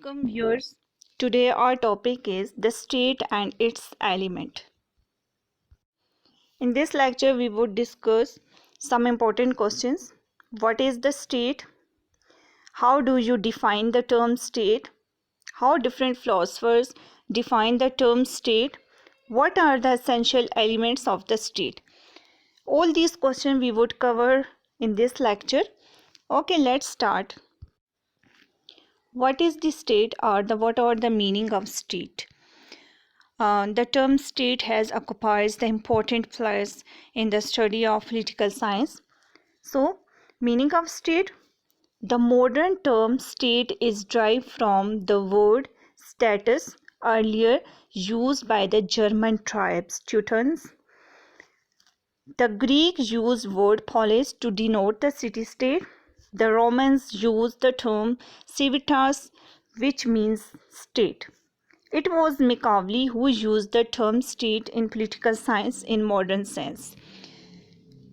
Welcome viewers. Today our topic is the state and its element. In this lecture we would discuss some important questions. What is the state? How do you define the term state? How different philosophers define the term state? What are the essential elements of the state? All these questions we would cover in this lecture. Okay, let's start. What is the state, or what are the meaning of state? The term state has occupies the important place in the study of political science. So, meaning of state: the modern term state is derived from the word status, earlier used by the German tribes Teutons. The Greek used word polis to denote the city-state. The Romans used the term civitas, which means state. It was Machiavelli who used the term state in political science in modern sense.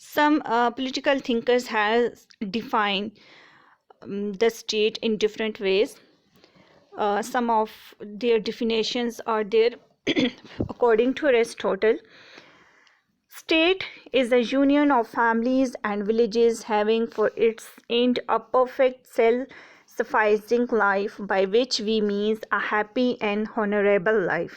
Some political thinkers have defined the state in different ways. Some of their definitions are there. According to Aristotle, state is a union of families and villages having for its end a perfect self-sufficing life, by which we mean a happy and honorable life.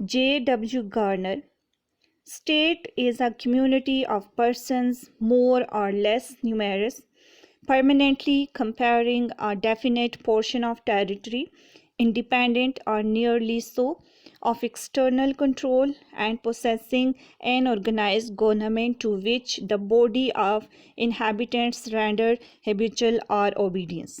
J.W. Garner, state is a community of persons more or less numerous, permanently comparing a definite portion of territory, independent or nearly so, of external control and possessing an organized government to which the body of inhabitants render habitual or obedience.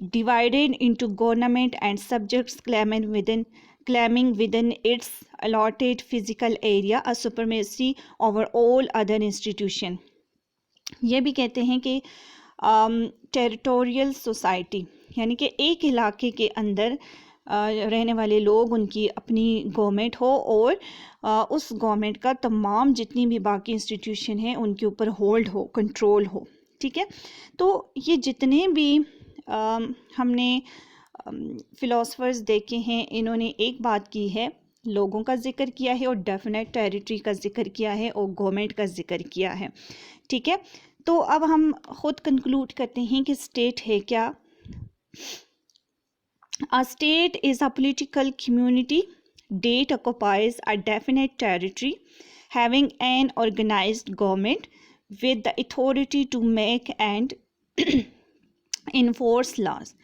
divided into government and subjects claiming within its allotted physical area a supremacy over all other institution. یہ بھی کہتے ہیں کہ territorial society یعنی کہ ایک علاقے کے اندر رہنے والے لوگ ان کی اپنی گورنمنٹ ہو اور اس گورنمنٹ کا تمام جتنی بھی باقی انسٹیٹیوشن ہیں ان کے اوپر ہولڈ ہو، کنٹرول ہو. ٹھیک ہے، تو یہ جتنے بھی ہم نے فلاسفرز دیکھے ہیں انہوں نے ایک بات کی ہے، لوگوں کا ذکر کیا ہے اور ڈیفینیٹ ٹیریٹری کا ذکر کیا ہے اور گورنمنٹ کا ذکر کیا ہے. ٹھیک ہے، تو اب ہم خود کنکلوڈ کرتے ہیں کہ اسٹیٹ ہے کیا. A state is a political community that occupies a definite territory, having an organized government with the authority to make and enforce laws.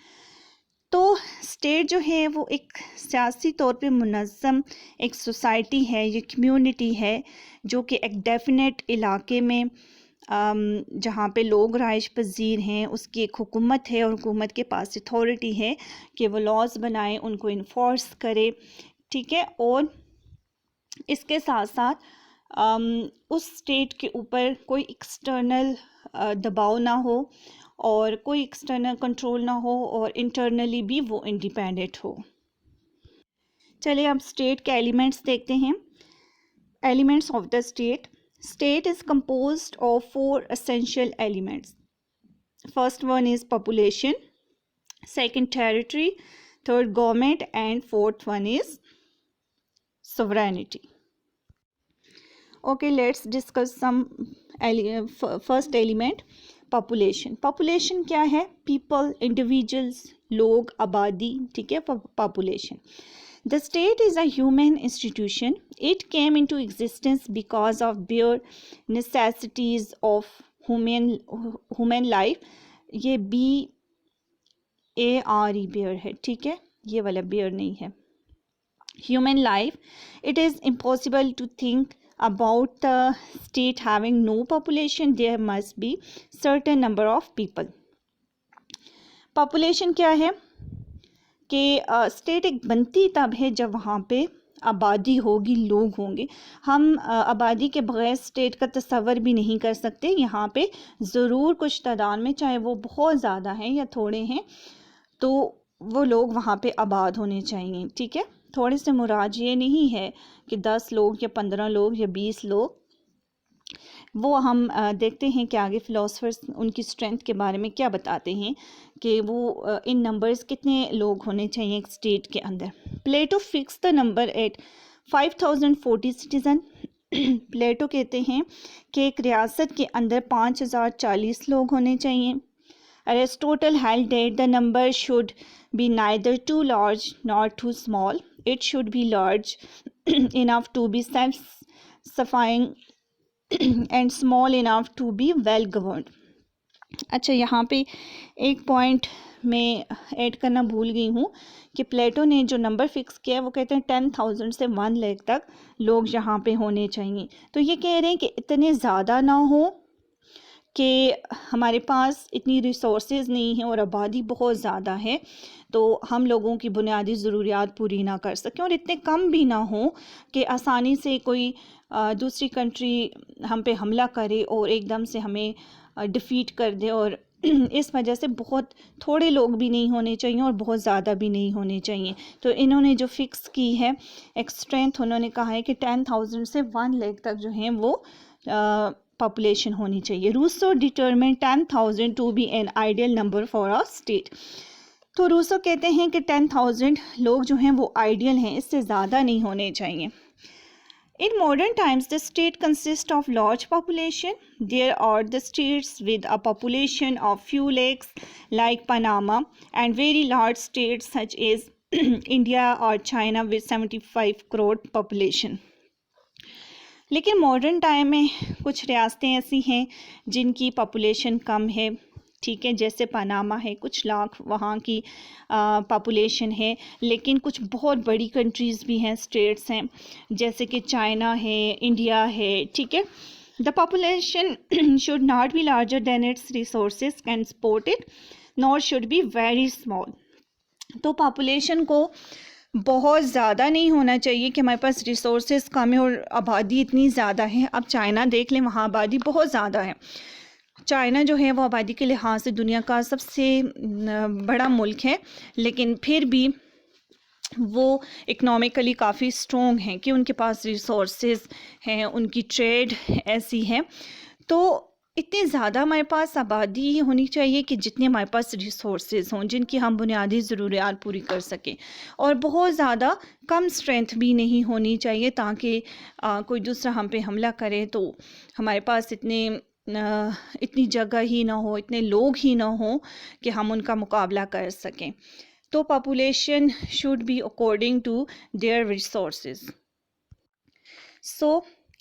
تو اسٹیٹ جو ہے وہ ایک سیاسی طور پہ منظم ایک سوسائٹی ہے، یہ کمیونٹی ہے جو کہ ایک ڈیفینیٹ علاقے میں جہاں پہ لوگ رہائش پذیر ہیں اس کی ایک حکومت ہے اور حکومت کے پاس اتھارٹی ہے کہ وہ لاز بنائے، ان کو انفورس کرے. ٹھیک ہے، اور اس کے ساتھ ساتھ اس اسٹیٹ کے اوپر کوئی ایکسٹرنل دباؤ نہ ہو اور کوئی ایکسٹرنل کنٹرول نہ ہو اور انٹرنلی بھی وہ انڈیپینڈنٹ ہو. چلیے اب اسٹیٹ کے ایلیمنٹس دیکھتے ہیں. Elements of the state. State is composed of 4 essential elements. First one is population, second territory, third government, and fourth one is sovereignty. Okay, let's discuss some first element, population. Population کیا ہے؟ People, individuals, لوگ، آبادی. ٹھیک ہے، population. The state is a human institution. It came into existence because of bare necessities of human life. یہ BARE bare ہے. ٹھیک ہے، یہ والا bare نہیں ہے. Human life. It is impossible to think about the state having no population. There must be certain number of people. Population کیا ہے کہ اسٹیٹ ایک بنتی تب ہے جب وہاں پہ آبادی ہوگی، لوگ ہوں گے. ہم آبادی کے بغیر اسٹیٹ کا تصور بھی نہیں کر سکتے. یہاں پہ ضرور کچھ تعداد میں، چاہے وہ بہت زیادہ ہیں یا تھوڑے ہیں، تو وہ لوگ وہاں پہ آباد ہونے چاہیے. ٹھیک ہے، تھوڑے سے مراد یہ نہیں ہے کہ 10 لوگ یا 15 لوگ یا 20 لوگ. وہ ہم دیکھتے ہیں کہ آگے فلاسفرز ان کی اسٹرینتھ کے بارے میں کیا بتاتے ہیں کہ وہ ان نمبرز کتنے لوگ ہونے چاہیے ایک اسٹیٹ کے اندر. Plato fix the number at 5040 citizen. Plato کہتے ہیں کہ ایک ریاست کے اندر 5040 لوگ ہونے چاہیے. Aristotle held that the number should be neither too large nor too small. It should be large enough to be self-sufficing and small enough to be well governed. اچھا، یہاں پہ ایک پوائنٹ میں ایڈ کرنا بھول گئی ہوں کہ پلیٹو نے جو نمبر فکس کیا ہے وہ کہتے ہیں 10,000 سے 1 لاکھ تک لوگ یہاں پہ ہونے چاہیے. تو یہ کہہ رہے ہیں کہ اتنے زیادہ نہ ہو کہ ہمارے پاس اتنی ریسورسز نہیں ہیں اور آبادی بہت زیادہ ہے تو ہم لوگوں کی بنیادی ضروریات پوری نہ کر سکیں، اور اتنے کم بھی نہ ہوں کہ آسانی سے کوئی دوسری کنٹری ہم پہ حملہ کرے اور ایک دم سے ہمیں ڈیفیٹ کر دے. اور اس وجہ سے بہت تھوڑے لوگ بھی نہیں ہونے چاہیے اور بہت زیادہ بھی نہیں ہونے چاہیے. تو انہوں نے جو فکس کی ہے ایک اسٹرینتھ، انہوں نے کہا ہے کہ 10,000 سے 1 لاکھ تک جو ہیں وہ پاپولیشن ہونی چاہیے. Rousseau determine 10,000 to be an ideal number for a state. تو روسو کہتے ہیں کہ 10,000 لوگ جو ہیں وہ آئیڈیل ہیں، اس سے زیادہ نہیں ہونے چاہیے. In modern times, the state consists of large population. There are the states with a population of few lakhs like Panama, and very large states such as India or China with 75 crore population. لیکن modern time میں کچھ ریاستیں ایسی ہیں جن کی population کم ہے. ٹھیک ہے، جیسے پاناما ہے، کچھ لاکھ وہاں کی پاپولیشن ہے. لیکن کچھ بہت بڑی کنٹریز بھی ہیں، اسٹیٹس ہیں، جیسے کہ چائنا ہے، انڈیا ہے. ٹھیک ہے، the population should not be larger than its resources can support it nor should be very small. تو پاپولیشن کو بہت زیادہ نہیں ہونا چاہیے کہ ہمارے پاس ریسورسز کم ہے اور آبادی اتنی زیادہ ہے. اب چائنا دیکھ لیں، وہاں آبادی بہت زیادہ ہے. چائنا جو ہے وہ آبادی کے لحاظ سے دنیا کا سب سے بڑا ملک ہے، لیکن پھر بھی وہ اکنامکلی کافی اسٹرانگ ہیں کہ ان کے پاس ریسورسز ہیں، ان کی ٹریڈ ایسی ہے. تو اتنی زیادہ ہمارے پاس آبادی ہونی چاہیے کہ جتنے ہمارے پاس ریسورسز ہوں جن کی ہم بنیادی ضروریات پوری کر سکیں، اور بہت زیادہ کم اسٹرینتھ بھی نہیں ہونی چاہیے تاکہ کوئی دوسرا ہم پہ حملہ کرے تو ہمارے پاس اتنی جگہ ہی نہ ہو، اتنے لوگ ہی نہ ہوں کہ ہم ان کا مقابلہ کر سکیں. تو population should be according to their resources. So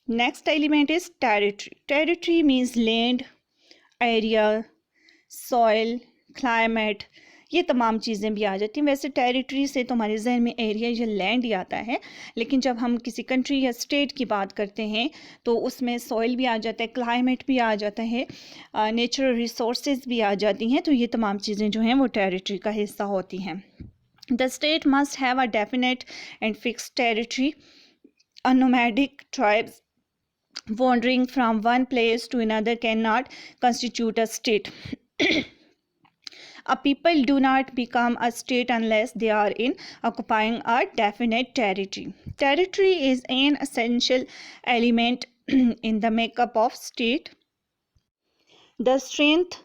next element is territory. Territory means land, area, soil, climate. یہ تمام چیزیں بھی آ جاتی ہیں. ویسے ٹیریٹری سے تو ہمارے ذہن میں ایریا یا لینڈ ہی آتا ہے، لیکن جب ہم کسی کنٹری یا اسٹیٹ کی بات کرتے ہیں تو اس میں سوئل بھی آ جاتا ہے، کلائمیٹ بھی آ جاتا ہے، نیچرل ریسورسز بھی آ جاتی ہیں. تو یہ تمام چیزیں جو ہیں وہ ٹیریٹری کا حصہ ہوتی ہیں. The state must have a definite and fixed territory. A nomadic tribes wandering from one place to another cannot constitute a state. A people do not become a state unless they are occupying a definite territory. Territory is an essential element in the makeup of state. The strength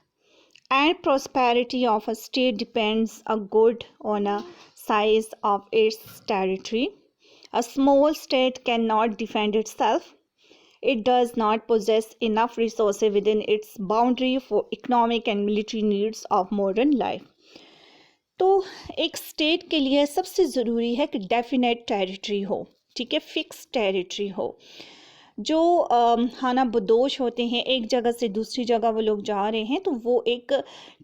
and prosperity of a state depends a good on a size of its territory. A small state cannot defend itself. It does not possess enough resources within its boundary for economic and military needs of modern life. تو ایک state کے لیے سب سے ضروری ہے کہ definite territory ہو، ٹھیک ہے، فکس ٹیریٹری ہو. جو خانہ بدوش ہوتے ہیں، ایک جگہ سے دوسری جگہ وہ لوگ جا رہے ہیں تو وہ ایک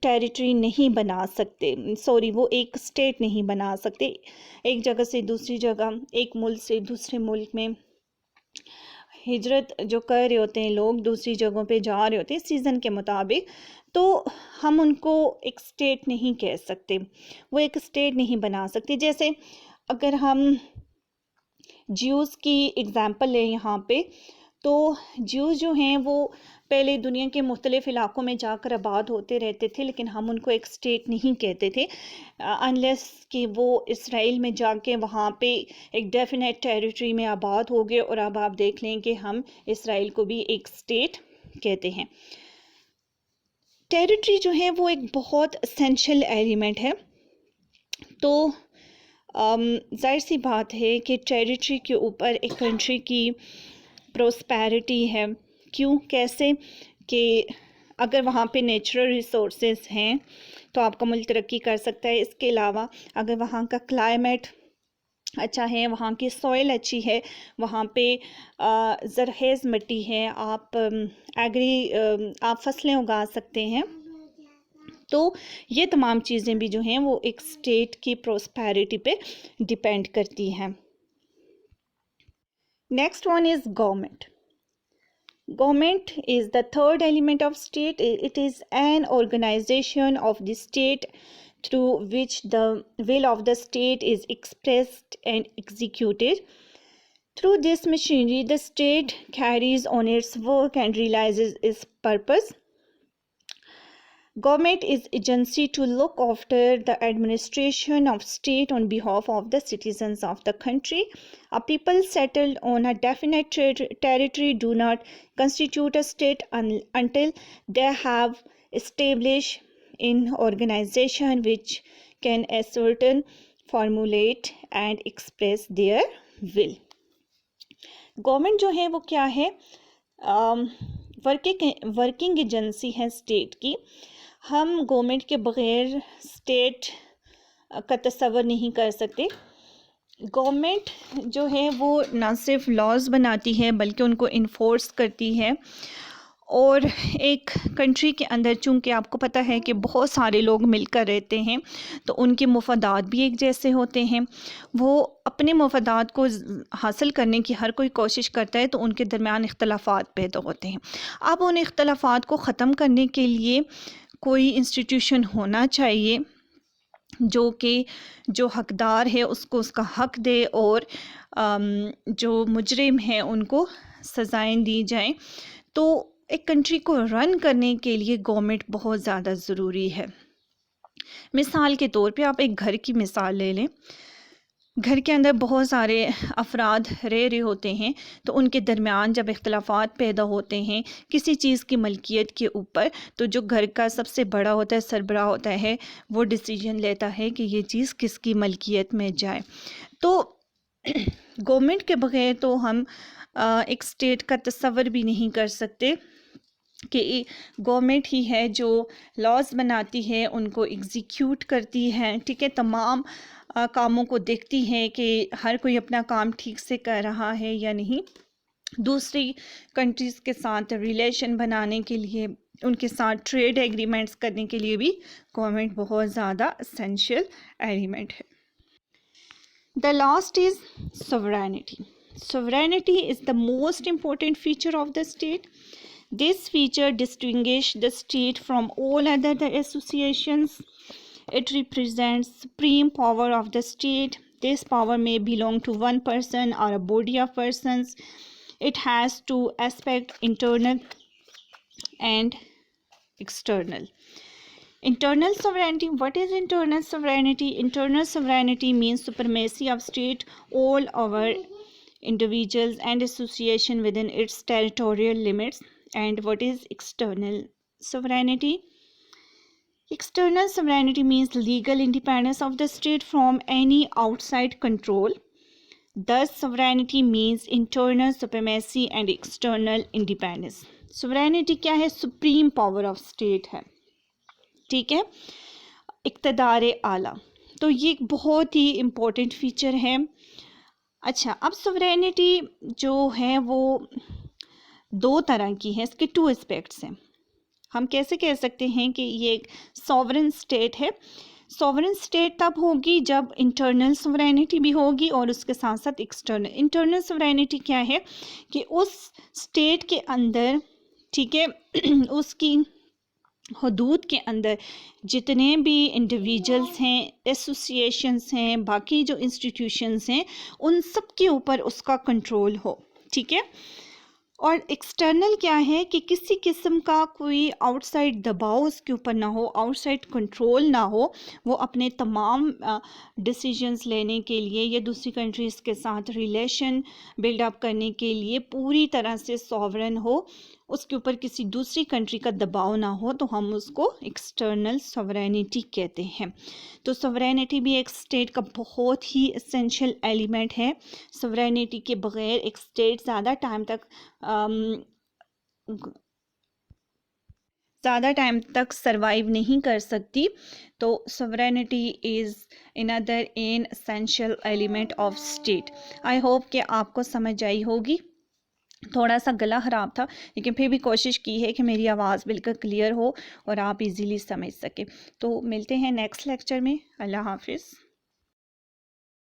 ٹیریٹری نہیں بنا سکتے، وہ ایک اسٹیٹ نہیں بنا سکتے. ایک جگہ سے دوسری جگہ، ایک ملک سے دوسرے ملک میں ہجرت جو کر رہے ہوتے ہیں لوگ، دوسری جگہوں پہ جا رہے ہوتے ہیں سیزن کے مطابق، تو ہم ان کو ایک اسٹیٹ نہیں کہہ سکتے، وہ ایک اسٹیٹ نہیں بنا سکتے. جیسے اگر ہم جیوز کی اگزامپل لیں یہاں پہ، تو جیوز جو ہیں وہ پہلے دنیا کے مختلف علاقوں میں جا کر آباد ہوتے رہتے تھے، لیکن ہم ان کو ایک اسٹیٹ نہیں کہتے تھے انلیس کہ وہ اسرائیل میں جا کے وہاں پہ ایک ڈیفینیٹ ٹیریٹری میں آباد ہو گئے. اور اب آپ دیکھ لیں کہ ہم اسرائیل کو بھی ایک اسٹیٹ کہتے ہیں. ٹیریٹری جو ہے وہ ایک بہت اسینشیل ایلیمنٹ ہے. تو ظاہر سی بات ہے کہ ٹیریٹری کے اوپر ایک کنٹری کی پروسپیرٹی ہے. کیوں؟ کیسے؟ کہ اگر وہاں پہ نیچرل ریسورسز ہیں تو آپ کا ملک ترقی کر سکتا ہے. اس کے علاوہ اگر وہاں کا کلائمیٹ اچھا ہے، وہاں کی سوئل اچھی ہے، وہاں پہ زرخیز مٹی ہے، آپ فصلیں اگا سکتے ہیں، تو یہ تمام چیزیں بھی جو ہیں وہ ایک اسٹیٹ کی پروسپیرٹی پہ ڈیپینڈ کرتی ہیں. Next one is government. Government is the third element of state. It is an organization of the state through which the will of the state is expressed and executed. Through this machinery, the state carries on its work and realizes its purpose. Government is agency to look after the administration of state on behalf of the citizens of the country. A people settled on a definite territory do not constitute a state until they have established an organization which can ascertain, formulate and express their will. Government جو ہے وہ کیا ہے؟ Working agency ہے state کی. ہم government کے بغیر اسٹیٹ کا تصور نہیں کر سکتے. گورنمنٹ جو ہے وہ نہ صرف لاز بناتی ہے بلکہ ان کو انفورس کرتی ہے. اور ایک کنٹری کے اندر چونکہ آپ کو پتہ ہے کہ بہت سارے لوگ مل کر رہتے ہیں تو ان کے مفادات بھی ایک جیسے ہوتے ہیں. وہ اپنے مفادات کو حاصل کرنے کی ہر کوئی کوشش کرتا ہے تو ان کے درمیان اختلافات پیدا ہوتے ہیں. اب ان اختلافات کو ختم کرنے کے لیے کوئی انسٹیٹیوشن ہونا چاہیے جو کہ جو حقدار ہے اس کو اس کا حق دے اور جو مجرم ہیں ان کو سزائیں دی جائیں. تو ایک کنٹری کو رن کرنے کے لیے گورنمنٹ بہت زیادہ ضروری ہے. مثال کے طور پہ آپ ایک گھر کی مثال لے لیں. گھر کے اندر بہت سارے افراد رہ رہے ہوتے ہیں، تو ان کے درمیان جب اختلافات پیدا ہوتے ہیں کسی چیز کی ملکیت کے اوپر، تو جو گھر کا سب سے بڑا ہوتا ہے، سربراہ ہوتا ہے، وہ ڈیسیجن لیتا ہے کہ یہ چیز کس کی ملکیت میں جائے. تو گورنمنٹ کے بغیر تو ہم ایک اسٹیٹ کا تصور بھی نہیں کر سکتے کہ گورنمنٹ ہی ہے جو لاز بناتی ہے، ان کو ایگزیکیوٹ کرتی ہے، ٹھیک ہے، تمام کاموں کو دیکھتی ہے کہ ہر کوئی اپنا کام ٹھیک سے کر رہا ہے یا نہیں. دوسری کنٹریز کے ساتھ ریلیشن بنانے کے لیے، ان کے ساتھ ٹریڈ ایگریمنٹس کرنے کے لیے بھی گورنمنٹ بہت زیادہ اسینشیل ایلیمنٹ ہے. The last is sovereignty. Sovereignty is the most important feature of the state. This feature distinguishes the state from all other associations. It represents supreme power of the state. This power may belong to one person or a body of persons. It has two aspects, internal and external. Internal sovereignty. What is internal sovereignty? Internal sovereignty means supremacy of state all over individuals and association within its territorial limits. And what is external sovereignty? External sovereignty means legal independence of the state from any outside control. Thus, sovereignty means internal supremacy and external independence. Sovereignty کیا ہے؟ supreme power of state ہے، ٹھیک ہے، اقتدار اعلیٰ. تو یہ ایک بہت ہی امپورٹنٹ فیچر ہے. اچھا، اب سوورینٹی جو ہے وہ دو طرح کی ہے، اس کے 2 اسپیکٹس ہیں. ہم کیسے کہہ سکتے ہیں کہ یہ ایک سوورن اسٹیٹ ہے؟ سوورن اسٹیٹ تب ہوگی جب انٹرنل سوورینٹی بھی ہوگی اور اس کے ساتھ ساتھ ایکسٹرنل. انٹرنل سوورینٹی کیا ہے کہ اس اسٹیٹ کے اندر، ٹھیک ہے، اس کی حدود کے اندر جتنے بھی انڈیویجولس ہیں، ایسوسیشنس ہیں، باقی جو انسٹیٹیوشنس ہیں، ان سب کے اوپر اس کا کنٹرول ہو، ٹھیک ہے. اور ایکسٹرنل کیا ہے کہ کسی قسم کا کوئی آؤٹ سائڈ دباؤ اس کے اوپر نہ ہو، آؤٹ سائڈ کنٹرول نہ ہو. وہ اپنے تمام ڈیسیجنس لینے کے لیے یا دوسری کنٹریز کے ساتھ ریلیشن بلڈ اپ کرنے کے لیے پوری طرح سے سوورن ہو، اس کے اوپر کسی دوسری کنٹری کا دباؤ نہ ہو، تو ہم اس کو ایکسٹرنل سوورینٹی کہتے ہیں. تو سوورینٹی بھی ایک اسٹیٹ کا بہت ہی اسینشیل ایلیمنٹ ہے. سوورینٹی کے بغیر ایک اسٹیٹ زیادہ ٹائم تک سروائیو نہیں کر سکتی. تو sovereignty is another an essential element of state. I hope کہ آپ کو سمجھ آئی ہوگی. تھوڑا سا گلا خراب تھا لیکن پھر بھی کوشش کی ہے کہ میری آواز بالکل کلیئر ہو اور آپ ایزیلی سمجھ سکیں. تو ملتے ہیں نیکسٹ لیکچر میں. اللہ حافظ.